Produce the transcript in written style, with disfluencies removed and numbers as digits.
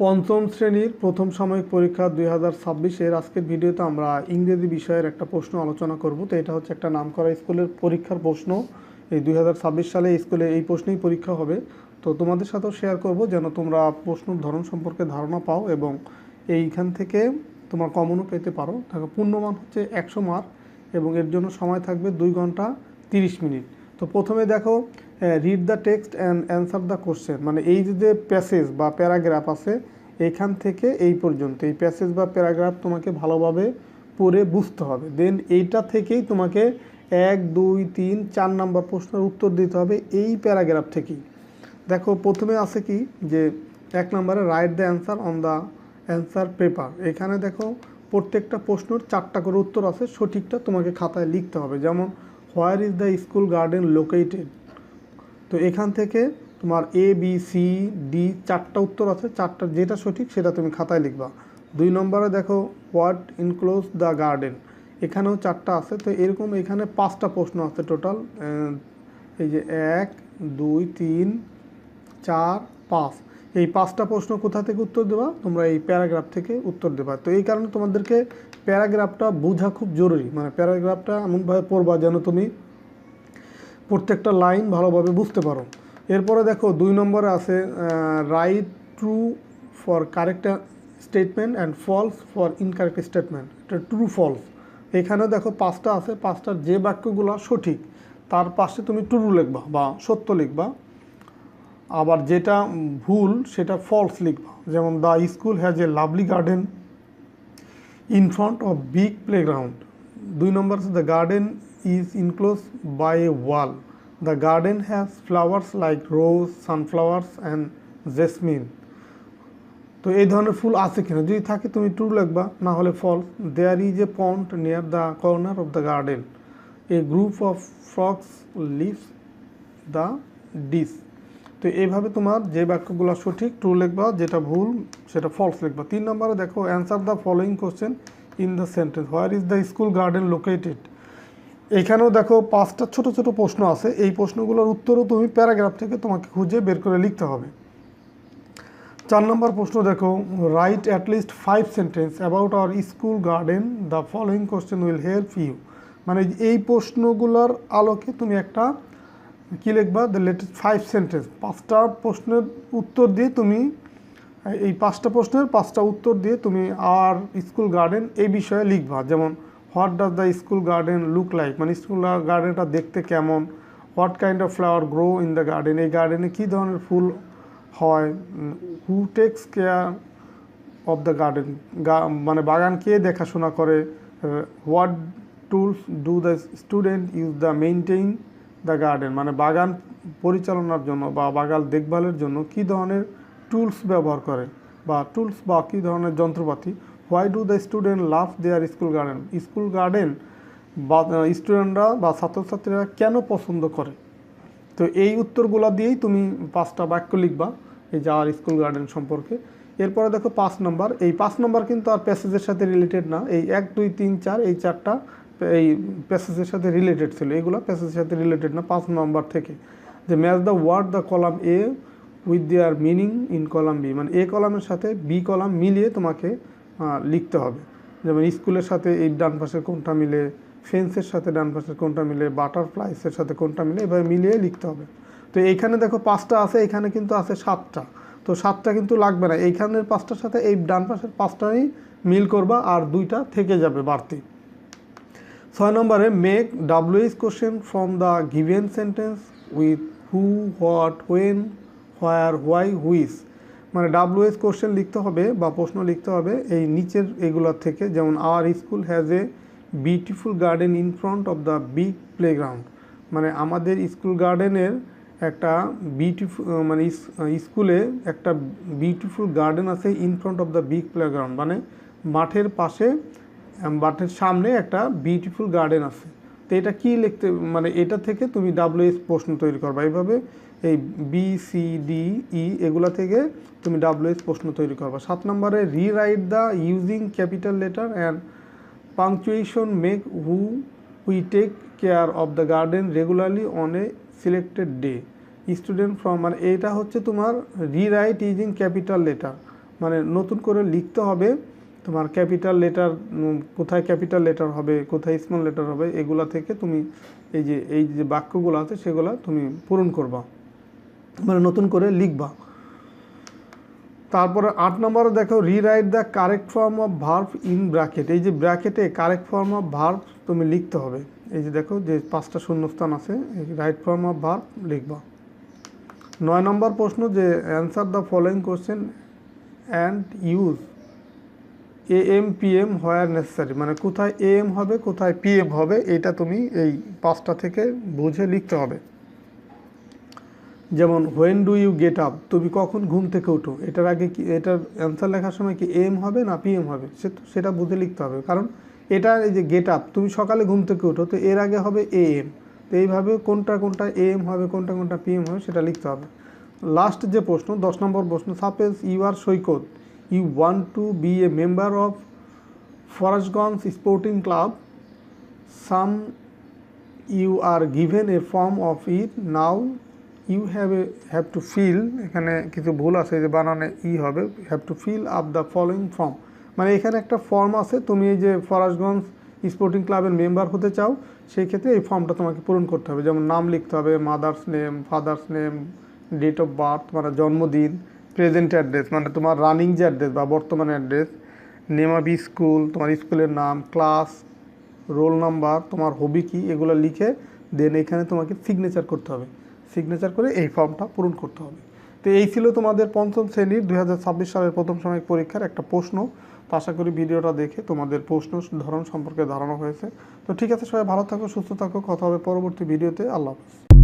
পঞ্চম শ্রেণীর প্রথম সাময়িক পরীক্ষা 2026-এর আজকের ভিডিওতে আমরা ইংরেজি বিষয়ের একটা প্রশ্ন আলোচনা করব। তো এটা হচ্ছে একটা নামকরা স্কুলের পরীক্ষার প্রশ্ন। এই 2026 সালে স্কুলে এই প্রশ্নেই পরীক্ষা হবে। তো তোমাদের সাথেও শেয়ার করব যেন তোমরা প্রশ্নের ধরন সম্পর্কে ধারণা পাও এবং এইখান থেকে তোমার কমনও পেতে পারো। দেখো, পূর্ণমান হচ্ছে 100 মার্ক এবং এর জন্য সময় থাকবে 2 ঘন্টা 30 মিনিট। তো প্রথমে দেখো, read the text and answer the question, মানে এই যে প্যাসেজ বা প্যারাগ্রাফ আছে এখান থেকে এই পর্যন্ত এই প্যাসেজ বা প্যারাগ্রাফ তোমাকে ভালোভাবে পড়ে বুঝতে হবে। দেন এইটা থেকেই তোমাকে 1, 2, 3, 4 নাম্বার প্রশ্নের উত্তর দিতে হবে এই প্যারাগ্রাফ থেকেই। দেখো, প্রথমে আছে কি যে 1 নম্বরে write the answer on the answer paper. এখানে দেখো প্রত্যেকটা প্রশ্নের 4টা করে উত্তর আছে, সঠিকটা তোমাকে খাতায় লিখতে হবে। যেমন where is the school garden located. তো এখান থেকে তোমার এ বি সি ডি 4টা উত্তর আছে, 4টার যেটা সঠিক সেটা তুমি খাতায় লিখবা। 2 নম্বরে দেখো হোয়াট ইনক্লোজ দ্য গার্ডেন, এখানেও 4টা আছে। তো এরকম এখানে 5টা প্রশ্ন আছে টোটাল। এই যে 1, 2, 3, 4, 5, এই 5টা প্রশ্ন কোথা থেকে উত্তর দেবা? তোমরা এই প্যারাগ্রাফ থেকে উত্তর দেবা। তো এই কারণে তোমাদেরকে প্যারাগ্রাফটা বোঝা খুব জরুরি, মানে প্যারাগ্রাফটা এমনভাবে পড়বা যেন তুমি প্রত্যেকটা লাইন ভালোভাবে বুঝতে পারো। এরপরে দেখো 2 নম্বরে আছে right true for correct statement and false for incorrect statement. এটা ট্রু ফলস। এখানে দেখো 5টা আছে, 5টার যে বাক্যগুলো সঠিক তার পাশে তুমি ট্রু লিখবা বা সত্য লিখবা, আবার যেটা ভুল সেটা ফলস লিখবা। যেমন the school has a lovely garden in front of big playground. 2 নম্বর আছে the garden is enclosed by a wall. The garden has flowers like rose, sunflowers and jasmine. তো এই ধরনের ফুল আছে কিনা, যদি থাকে তুমি ট্রু লিখবা, না হলে false. There is a pond near the corner of the garden. A group of frogs lives the dish. তো এইভাবে তোমার যে বাক্যগুলো সঠিক ট্রু লিখবা, যেটা ভুল সেটা ফলস লিখবা। 3 নম্বরে দেখো answer the following question in the sentence. Where is the school garden located. এখানেও দেখো 5টা ছোট ছোট প্রশ্ন আছে, এই প্রশ্নগুলোর উত্তরও তুমি প্যারাগ্রাফ থেকে তোমাকে খুঁজে বের করে লিখতে হবে। 4 নম্বর প্রশ্ন দেখো write at least 5 sentence about our school garden, the following question will help you. মানে এই প্রশ্নগুলোর আলোকে তুমি একটা কী লিখবা? The latest 5 sentence. 5টা প্রশ্নের উত্তর দিয়ে তুমি এই 5টা প্রশ্নের 5টা উত্তর দিয়ে তুমি আর স্কুল গার্ডেন এই বিষয়ে লিখবা। যেমন what does the school garden look like, মানে স্কুল গার্ডেনটা দেখতে কেমন। What kind of flower grow in the garden, এই গার্ডেনে কী ধরনের ফুল হয়। হু text care of the garden, মানে বাগান কে দেখাশোনা করে। What tools do the student use the maintain the garden, মানে বাগান পরিচালনার জন্য বা বাগান দেখভালের জন্য কী ধরনের টুলস ব্যবহার করে বা টুলস বা কী ধরনের যন্ত্রপাতি। Why do the student love their school garden, school garden বা স্টুডেন্টরা বা ছাত্রছাত্রীরা কেন পছন্দ করে। তো এই উত্তরগুলো দিয়েই তুমি 5টা বাক্য লিখবা এই যাওয়ার স্কুল গার্ডেন সম্পর্কে। এরপরে দেখো 5 নম্বর, এই 5 নম্বর কিন্তু আর প্যাসেজের সাথে রিলেটেড না। এই 1, 2, 3, 4 এই 4টা এই প্যাসেজের সাথে রিলেটেড ছিল, এগুলো প্যাসেজের সাথে রিলেটেড না। 5 নম্বর থেকে যে match the word the column A with their meaning in column B, মানে এ কলামের সাথে বি কলাম মিলিয়ে তোমাকে লিখতে হবে। যেমন স্কুলের সাথে এই ডান পাশের কোনটা মিলে, ফেন্সের সাথে ডান পাশের কোনটা মিলে, বাটারফ্লাইসের সাথে কোনটা মিলে, এভাবে মিলিয়ে লিখতে হবে। তো এইখানে দেখো 5টা আছে, এখানে কিন্তু আছে 7টা। তো 7টা কিন্তু লাগবে না, এইখানের 5টার সাথে এই ডান পাশের 5টাই মিল করবা, আর 2টা থেকে যাবে বাড়তি। 6 নম্বরে make WH question from the given sentence with who, what, when, where, why, which. মানে WH কোশ্চেন লিখতে হবে বা প্রশ্ন লিখতে হবে এই নিচের এগুলোর থেকে। যেমন our school has a beautiful garden in front of the big playground, মানে আমাদের স্কুল গার্ডেনের একটা বিউটিফুল, মানে স্কুলে একটা বিউটিফুল গার্ডেন আছে in front of the big playground, মানে মাঠের পাশে, মাঠের সামনে একটা বিউটিফুল গার্ডেন আছে। তো এটা কী লিখতে, মানে এটা থেকে তুমি WH প্রশ্ন তৈরি করবা। এইভাবে এই বি সি ডি ই এগুলা থেকে তুমি WH প্রশ্ন তৈরি করবা। 7 নম্বরে rewrite the using capital letter and punctuation make who we take care of the garden regularly on a selected day student from, মানে এটা হচ্ছে তোমার রিরাইট ইউজিং ক্যাপিটাল লেটার, মানে নতুন করে লিখতে হবে তোমার ক্যাপিটাল লেটার, কোথায় ক্যাপিটাল লেটার হবে, কোথায় স্মল লেটার হবে, এগুলা থেকে তুমি এই যে বাক্যগুলো আছে সেগুলো তুমি পূরণ করবা, মানে নতুন করে লিখবা। তারপরে 8 নম্বরে দেখো, rewrite the correct form of verb in bracket. এই যে ব্র্যাকেটে কারেক্ট ফর্ম অফ ভার্ব তুমি লিখতে হবে। এই যে দেখো যে 5টা শূন্যস্থান আছে, এই রাইট ফর্ম অফ ভার্ব লিখবা। 9 নম্বর প্রশ্ন যে answer the following question and use AM PM where necessary, মানে কোথায় AM হবে কোথায় PM হবে এটা তুমি এই 5টা থেকে বুঝে লিখতে হবে। যেমন when do you get up, তুমি কখন ঘুম থেকে উঠো, এটার আগে কি, এটার অ্যান্সার লেখার সময় কি AM হবে না PM হবে সেটা বুঝে লিখতে হবে। কারণ এটা এই যে গেট আপ, তুমি সকালে ঘুম থেকে উঠো, তো এর আগে হবে AM, তো এইভাবে কোনটা কোনটা AM হবে কোনটা কোনটা PM হবে সেটা লিখতে হবে। লাস্ট যে প্রশ্ন 10 নম্বর প্রশ্ন, suppose you are Saikat, you want to be a member of Farashganj sporting club, some you are given a form of it, now you have to fill, এখানে কিছু ভুল আছে যে বানানে হবে, have to fill up the following form, মানে এখানে একটা ফর্ম আছে, তুমি এই যে ফরাসগঞ্জ স্পোর্টিং ক্লাবের মেম্বার হতে চাও, সেই ক্ষেত্রে এই ফর্মটা তোমাকে পূরণ করতে হবে। যেমন নাম লিখতে হবে, mother's name, father's name, date of birth মানে জন্মদিন, প্রেজেন্ট অ্যাড্রেস মানে তোমার রানিং যে অ্যাড্রেস বা বর্তমান অ্যাড্রেস, নেম অফ স্কুল তোমার স্কুলের নাম, ক্লাস, রোল নাম্বার, তোমার হবি কি, এগুলো লিখে দেন এখানে তোমাকে সিগনেচার করতে হবে। সিগনেচার করে এই ফর্মটা পূরণ করতে হবে। তো এই ছিল তোমাদের 5ম শ্রেণীর 2026 সালের প্রথম সাময়িক পরীক্ষার একটা প্রশ্ন। তো আশা করি ভিডিওটা দেখে তোমাদের প্রশ্ন ধরন সম্পর্কে ধারণা হয়েছে। তো ঠিক আছে, সবাই ভালো থাকো, সুস্থ থাকো, কথা হবে পরবর্তী ভিডিওতে। আল্লাহ হাফেজ।